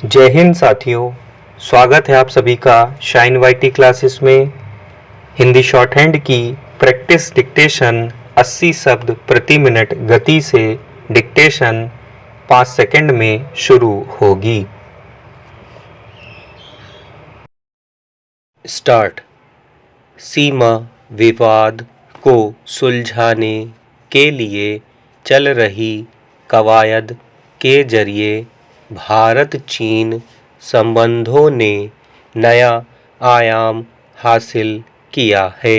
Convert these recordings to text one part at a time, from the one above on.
जय हिंद साथियों। स्वागत है आप सभी का शाइन वाईटी क्लासेस में। हिंदी शॉर्ट हैंड की प्रैक्टिस डिक्टेशन 80 शब्द प्रति मिनट गति से डिक्टेशन 5 सेकंड में शुरू होगी। स्टार्ट। सीमा विवाद को सुलझाने के लिए चल रही कवायद के जरिए भारत चीन संबंधों ने नया आयाम हासिल किया है।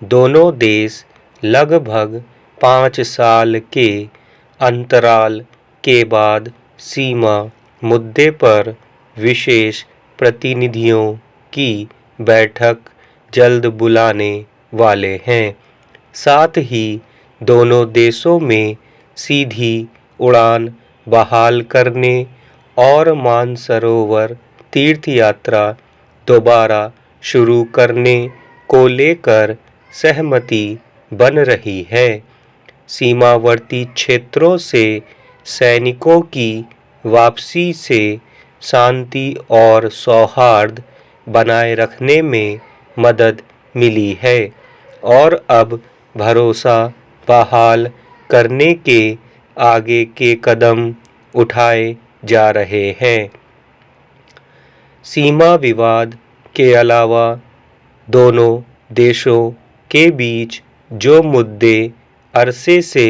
दोनों देश लगभग 5 साल के अंतराल के बाद सीमा मुद्दे पर विशेष प्रतिनिधियों की बैठक जल्द बुलाने वाले हैं। साथ ही दोनों देशों में सीधी उड़ान बहाल करने और मानसरोवर तीर्थ यात्रा दोबारा शुरू करने को लेकर सहमति बन रही है। सीमावर्ती क्षेत्रों से सैनिकों की वापसी से शांति और सौहार्द बनाए रखने में मदद मिली है और अब भरोसा बहाल करने के आगे के कदम उठाए जा रहे हैं। सीमा विवाद के अलावा दोनों देशों के बीच जो मुद्दे अरसे से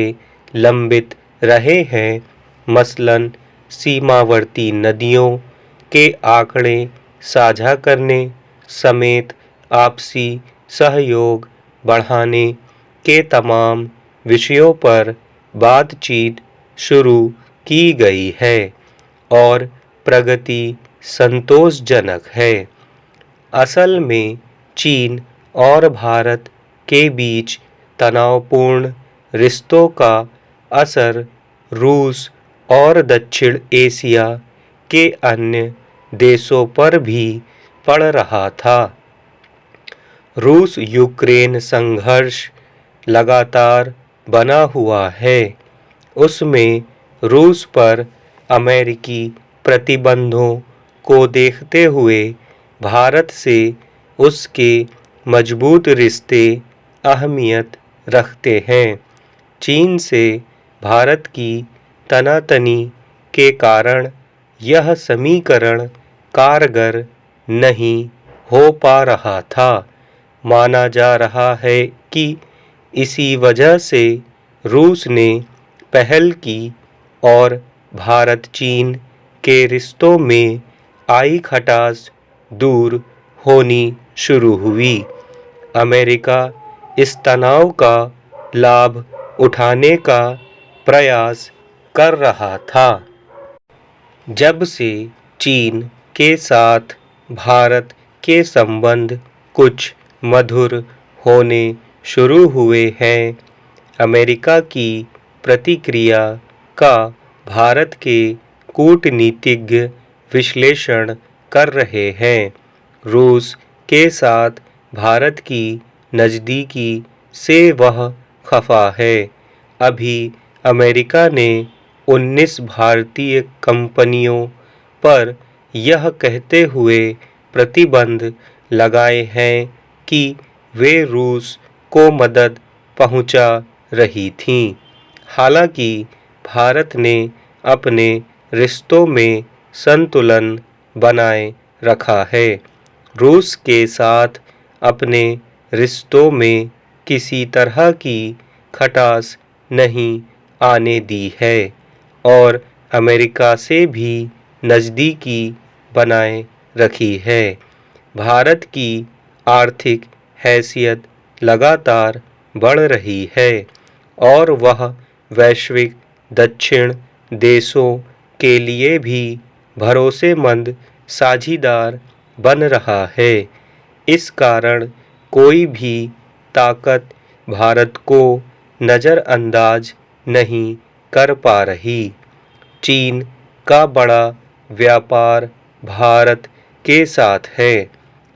लंबित रहे हैं, मसलन सीमावर्ती नदियों के आंकड़े साझा करने समेत आपसी सहयोग बढ़ाने के तमाम विषयों पर बातचीत शुरू की गई है और प्रगति संतोषजनक है। असल में चीन और भारत के बीच तनावपूर्ण रिश्तों का असर रूस और दक्षिण एशिया के अन्य देशों पर भी पड़ रहा था। रूस यूक्रेन संघर्ष लगातार बना हुआ है। उसमें रूस पर अमेरिकी प्रतिबंधों को देखते हुए भारत से उसके मजबूत रिश्ते अहमियत रखते हैं। चीन से भारत की तनातनी के कारण यह समीकरण कारगर नहीं हो पा रहा था। माना जा रहा है कि इसी वजह से रूस ने पहल की और भारत चीन के रिश्तों में आई खटास दूर होनी शुरू हुई। अमेरिका इस तनाव का लाभ उठाने का प्रयास कर रहा था। जब से चीन के साथ भारत के संबंध कुछ मधुर होने शुरू हुए हैं, अमेरिका की प्रतिक्रिया का भारत के कूटनीतिज्ञ विश्लेषण कर रहे हैं। रूस के साथ भारत की नज़दीकी से वह खफा है। अभी अमेरिका ने 19 भारतीय कंपनियों पर यह कहते हुए प्रतिबंध लगाए हैं कि वे रूस को मदद पहुंचा रही थीं। हालांकि भारत ने अपने रिश्तों में संतुलन बनाए रखा है। रूस के साथ अपने रिश्तों में किसी तरह की खटास नहीं आने दी है और अमेरिका से भी नज़दीकी बनाए रखी है। भारत की आर्थिक हैसियत लगातार बढ़ रही है और वह वैश्विक दक्षिण देशों के लिए भी भरोसेमंद साझीदार बन रहा है। इस कारण कोई भी ताकत भारत को नज़रअंदाज नहीं कर पा रही। चीन का बड़ा व्यापार भारत के साथ है।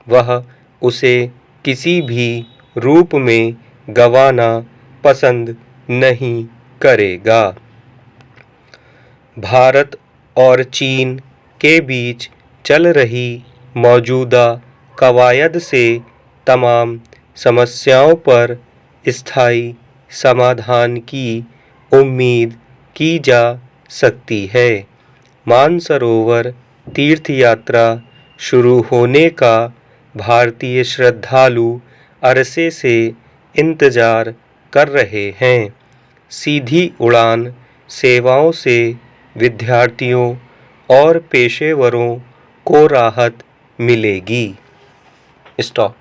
वह उसे किसी भी रूप में गंवाना पसंद नहीं करेगा। भारत और चीन के बीच चल रही मौजूदा कवायद से तमाम समस्याओं पर स्थायी समाधान की उम्मीद की जा सकती है। मानसरोवर तीर्थ यात्रा शुरू होने का भारतीय श्रद्धालु अरसे से इंतजार कर रहे हैं। सीधी उड़ान सेवाओं से विद्यार्थियों और पेशेवरों को राहत मिलेगी। स्टॉप।